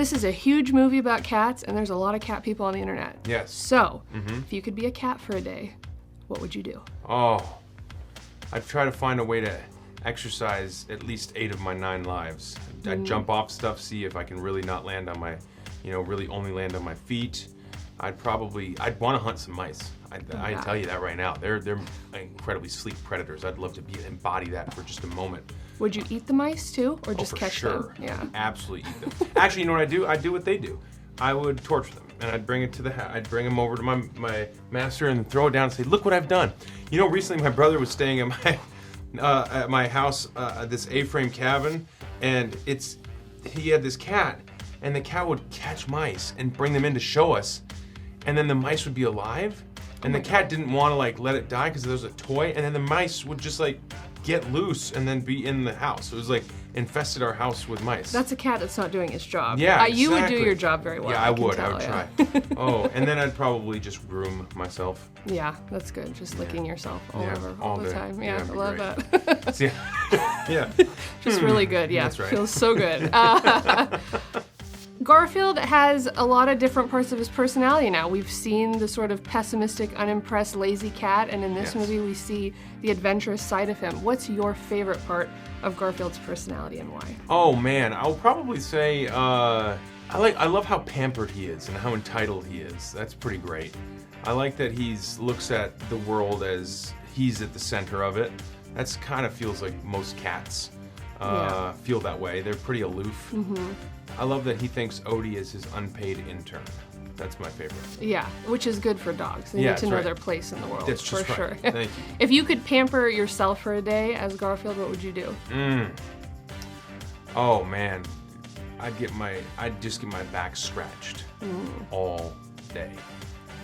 this is a huge movie about cats, and there's a lot of cat people on the internet. Yes. So, if you could be a cat for a day, what would you do? Oh, I'd try to find a way to exercise at least 8 of my 9 lives. I'd jump off stuff, see if I can really not land on my, really only land on my feet. I'd want to hunt some mice. I tell you that right now. They're incredibly sleek predators. I'd love to embody that for just a moment. Would you eat the mice too, or just catch them? Yeah. Absolutely eat them. Actually, you know what I do? I'd do what they do. I would torture them, and I'd bring it to the house. I'd bring them over to my master and throw it down and say, "Look what I've done." Recently my brother was staying at my house, this A-frame cabin, and he had this cat, and the cat would catch mice and bring them in to show us, and then the mice would be alive, and the cat didn't want to let it die because there was a toy, and then the mice would just get loose and then be in the house. It was infested our house with mice. That's a cat that's not doing its job. Yeah, You would do your job very well. Yeah, I would tell, try. Oh, and then I'd probabprobably just groom myself. Yeah, that's good. Just licking yourself all the time. Yeah, I love great. that. Yeah. Just really good. Yeah, That's right. Feels so good. Garfield has a lot of different parts of his personality now. We've seen the sort of pessimistic, unimpressed, lazy cat, and in this movie we see the adventurous side of him. What's your favorite part of Garfield's personality and why? Oh man, I'll probably say I love how pampered he is and how entitled he is. That's pretty great. I like that he looks at the world as he's at the center of it. That's kind of feels like most cats feel that way. They're pretty aloof. I love that he thinks Odie is his unpaid intern. That's my favorite. Yeah, which is good for dogs. They need to know their place in the world. That's just for right. sure. Thank you. If you could pamper yourself for a day as Garfield, what would you do? Oh man, I'd just get my back scratched all day.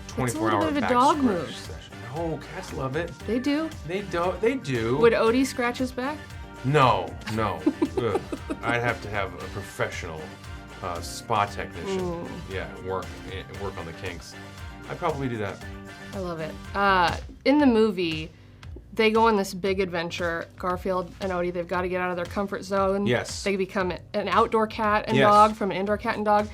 24-hour bit of a back dog scratch move. session. No, cats love it. They do. They do. Would Odie scratch his back? No. Ugh. I'd have to have a professional spa technician. Yeah, work on the kinks. I'd probably do that. I love it. In the movie, they go on this big adventure. Garfield and Odie, they've got to get out of their comfort zone. Yes. They become an outdoor cat and dog from an indoor cat and dog.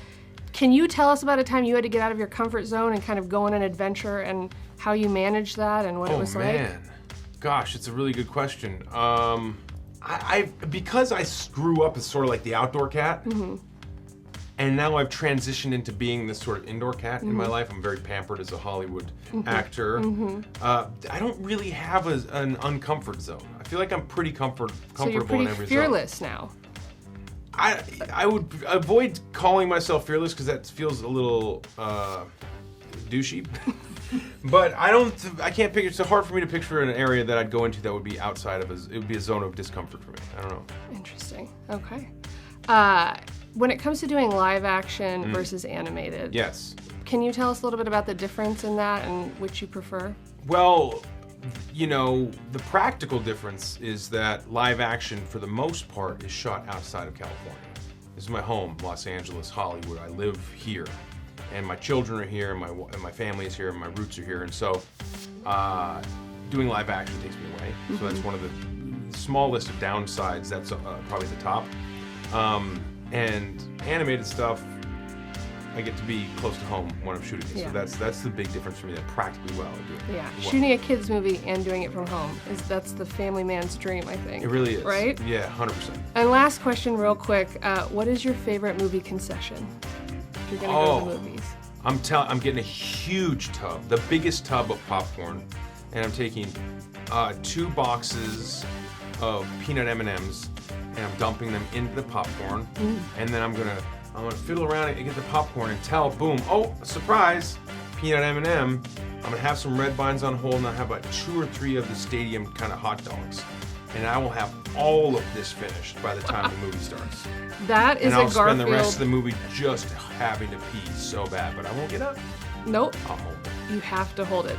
Can you tell us about a time you had to get out of your comfort zone and kind of go on an adventure and how you managed that and what it was like? Oh man, gosh, it's a really good question. Because I grew up as sort of like the outdoor cat, and now I've transitioned into being this sort of indoor cat in my life. I'm very pampered as a Hollywood actor. I don't really have an uncomfort zone. I feel like I'm pretty comfortable so you're pretty in every fearless zone. now. I would avoid calling myself fearless because that feels a little douchey. But I can't picture, it's so hard for me to picture an area that I'd go into that would be outside of it would be a zone of discomfort for me. I don't know. Interesting. Okay. When it comes to doing live action versus animated. Yes. Can you tell us a little bit about the difference in that and which you prefer? Well, the practical difference is that live action, for the most part, is shot outside of California. This is my home, Los Angeles, Hollywood. I live here, and my children are here, and my family is here, and my roots are here, and so doing live action takes me away. So that's one of the small list of downsides. That's probably the top. And animated stuff, I get to be close to home when I'm shooting it. So that's the big difference for me. That practically well I do it. Yeah, shooting a kids movie and doing it from home that's the family man's dream, I think. It really is. Right? Yeah, 100%. And last question, real quick, what is your favorite movie concession? If you're gonna go to the movies. I'm getting a huge tub, the biggest tub of popcorn, and I'm taking 2 boxes of peanut M&Ms, and I'm dumping them into the popcorn, and then I'm gonna fiddle around and get the popcorn until, boom, oh, surprise, peanut M&M. I'm gonna have some red vines on hold, and I'll have about 2 or 3 of the stadium kind of hot dogs. And I will have all of this finished by the time the movie starts. That is and I'll a Garfield. spend the rest of the movie just having to pee so bad, but I won't get up. Nope. I'll hold it. You have to hold it.